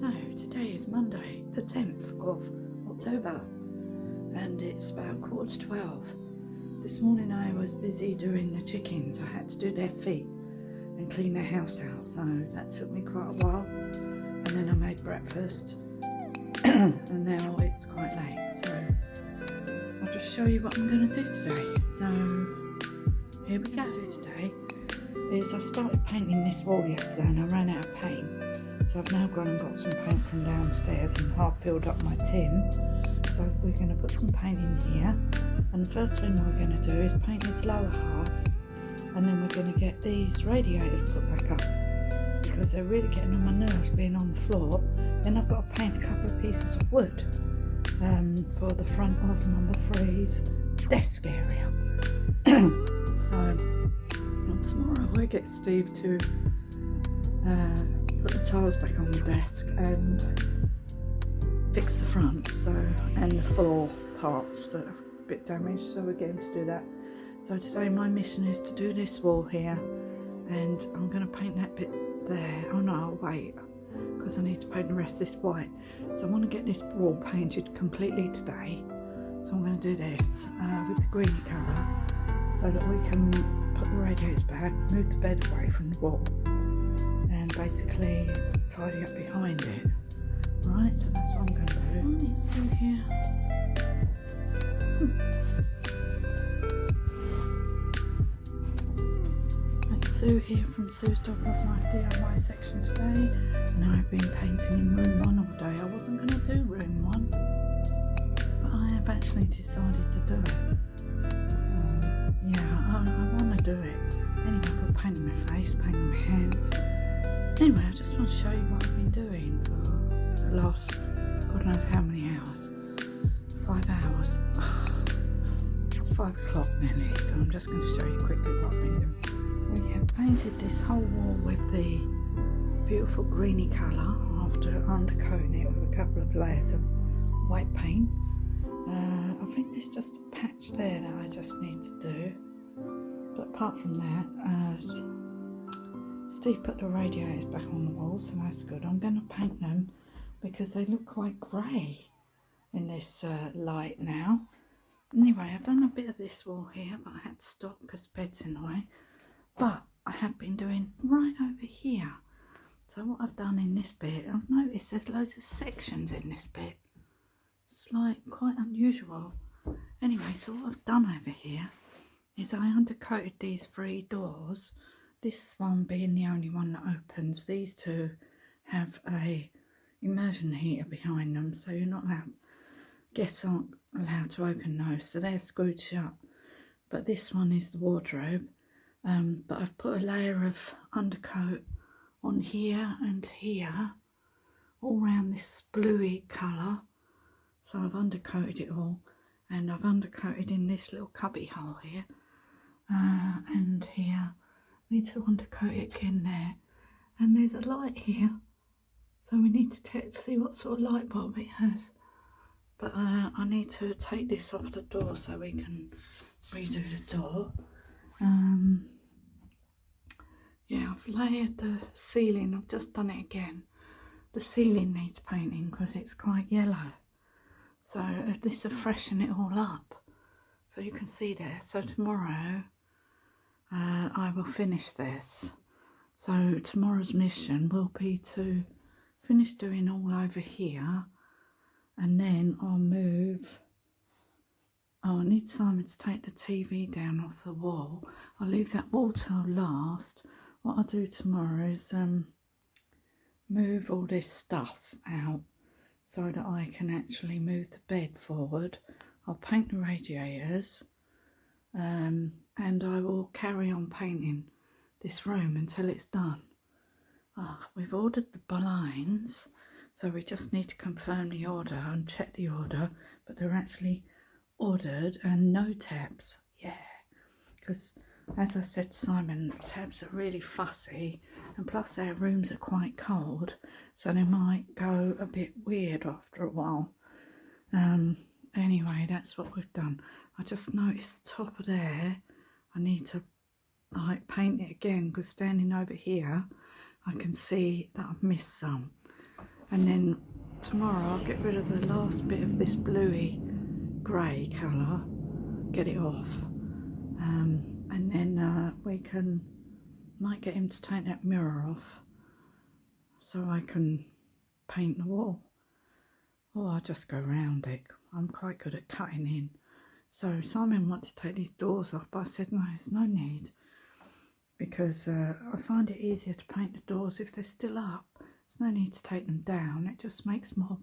So today is Monday the 10th of October and it's about 11:15. This morning I was busy doing the chickens. I had to do their feet and clean their house out, so that took me quite a while, and then I made breakfast and now it's quite late, so I'll just show you what I'm going to do today. So here we go. Today is I started painting this wall yesterday and I ran out of paint, so I've now gone and got some paint from downstairs and half filled up my tin. So we're going to put some paint in here, and the first thing we're going to do is paint this lower half, and then we're going to get these radiators put back up because they're really getting on my nerves being on the floor. Then I've got to paint a couple of pieces of wood for the front of number 3's desk area. So tomorrow we'll get Steve to put the tiles back on the desk and fix the front, and the floor parts that are a bit damaged, so we're getting to do that. So today my mission is to do this wall here, and I'm going to paint that bit there. Oh no, I'll wait because I need to paint the rest of this white. So I want to get this wall painted completely today, so I'm going to do this with the green colour so that we can put the radiators back, move the bed away from the wall and basically tidy up behind it. Right, so that's what I'm going to do. It's Sue here. It's Sue here from Sue's Dolbrodmaeth DIY section today. And I've been painting in room 1 all day. I wasn't going to do room 1, but I have actually decided to do it. So yeah, I want to do it. Anyway, I've got paint on my face, paint on my hands. Anyway, I just want to show you what I've been doing for the last God knows how many hours. 5 hours. It's 5 o'clock nearly, so I'm just going to show you quickly what I've been doing. We have painted this whole wall with the beautiful greeny colour after undercoating it with a couple of layers of white paint. I think there's just a patch there that I just need to do, but apart from that, Steve put the radiators back on the wall, so that's good. I'm going to paint them because they look quite grey in this light now. Anyway, I've done a bit of this wall here, but I had to stop because the bed's in the way. But I have been doing right over here. So what I've done in this bit, I've noticed there's loads of sections in this bit. It's like quite unusual. Anyway, so what I've done over here is I undercoated these 3 doors. This one being the only one that opens. These 2 have a immersion heater behind them, so you're not allowed, guests aren't allowed to open those, so they're screwed shut. But this one is the wardrobe, but I've put a layer of undercoat on here and here, all around this bluey colour. So I've undercoated it all, and I've undercoated in this little cubby hole here, and here. Need to undercoat it again there, and there's a light here, so we need to check to see what sort of light bulb it has. But I need to take this off the door so we can redo the door. Yeah, I've layered the ceiling. I've just done it again. The ceiling needs painting because it's quite yellow, so this will freshen it all up so you can see there. So tomorrow I will finish this. So tomorrow's mission will be to finish doing all over here, and then I'll move. Oh, I need Simon to take the TV down off the wall. I'll leave that wall till last. What I'll do tomorrow is move all this stuff out so that I can actually move the bed forward. I'll paint the radiators, and I will carry on painting this room until it's done. We've ordered the blinds, so we just need to confirm the order and check the order, but they're actually ordered, and no tabs. Yeah, because as I said to Simon, tabs are really fussy, and plus our rooms are quite cold, so they might go a bit weird after a while. Anyway, that's what we've done. I just noticed the top of there, I need to like paint it again, because standing over here I can see that I've missed some. and then tomorrow I'll get rid of the last bit of this bluey grey colour, get it off, and then we might get him to take that mirror off so I can paint the wall, or I'll just go round it. I'm quite good at cutting in. So Simon wanted to take these doors off, but I said no, there's no need, because I find it easier to paint the doors if they're still up. There's no need to take them down, it just makes more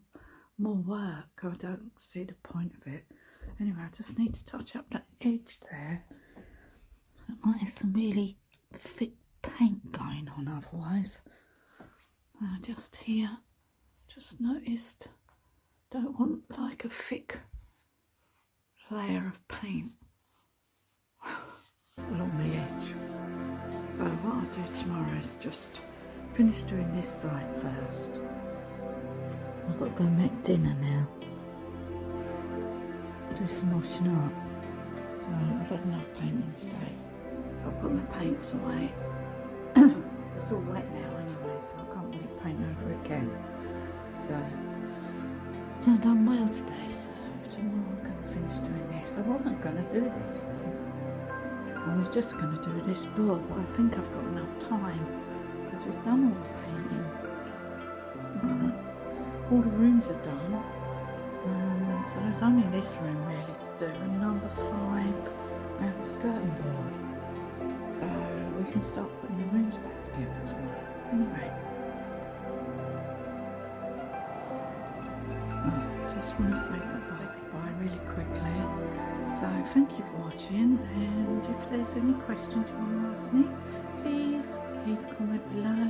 work. I don't see the point of it. Anyway, I just need to touch up that edge there. It might have some really thick paint going on otherwise. Just here, just noticed, don't want like a thick layer of paint along the edge. So what I'll do tomorrow is just finish doing this side first. I've got to go make dinner now, do some washing up. So I've had enough painting today, so I'll put my paints away. It's all wet now anyway, so I can't really paint over it again. So I've done well today, so tomorrow I'm going to finish doing this. I wasn't going to do this one. I was just going to do this door, but I think I've got enough time because we've done all the painting. All the rooms are done. So there's only this room really to do, and number 5 around the skirting board. So we can start putting the rooms back together tomorrow. Anyway. Just want to say goodbye really quickly. So thank you for watching, and if there's any questions you want to ask me, please leave a comment below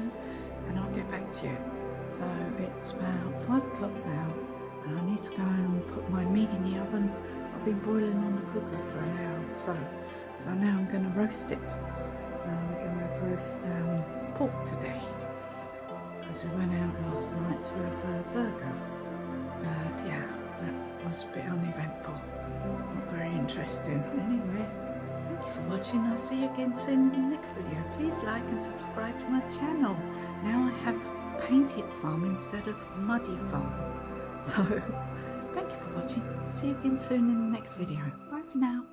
and I'll get back to you. So it's about 5 o'clock now, and I need to go and put my meat in the oven. I've been boiling on the cooker for an hour or so. So now I'm going to roast it. We're going to roast pork today, because we went out last night to have a burger. Yeah, that was a bit uneventful, not very interesting. Anyway, thank you for watching. I'll see you again soon in the next video. Please like and subscribe to my channel. Now I have painted farm instead of muddy farm. So thank you for watching. See you again soon in the next video. Bye for now.